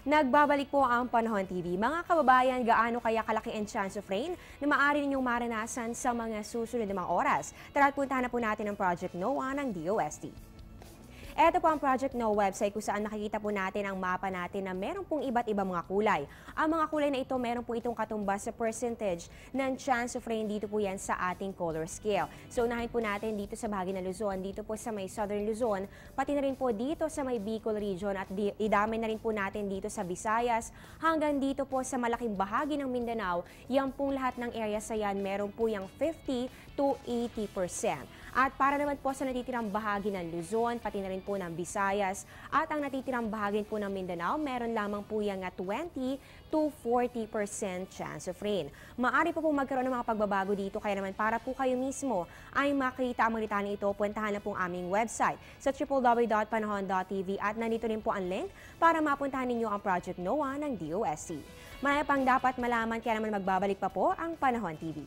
Nagbabalik po ang Panahon TV. Mga kababayan, gaano kaya kalaki ang chance of rain na maaari ninyong maranasan sa mga susunod na mga oras? Tara at puntahan na po natin ang Project NOAA ng DOST. Ito po ang Project NOAA website kung saan nakikita po natin ang mapa natin na meron pong iba't ibang mga kulay. Ang mga kulay na ito, meron po itong katumbas sa percentage ng chance of rain. Dito po yan sa ating color scale. So unahin po natin dito sa bahagi ng Luzon, dito po sa may Southern Luzon, pati na rin po dito sa may Bicol region at idamay na rin po natin dito sa Visayas hanggang dito po sa malaking bahagi ng Mindanao. Yan pong lahat ng areas sa yan, meron po yung 50 to 80%. At para naman po sa natitirang bahagi ng Luzon, pati na rin po ng Visayas at ang natitirang bahagi po ng Mindanao, meron lamang po yung 20 to 40% chance of rain. Maaari po pong magkaroon ng mga pagbabago dito, kaya naman para po kayo mismo ay makita ang mga detalye ito, puntahan na po ang aming website sa www.panahon.tv at nandito rin po ang link para mapuntahan ninyo ang Project NOAA ng DOST. Marami pang dapat malaman, kaya naman magbabalik pa po ang Panahon TV.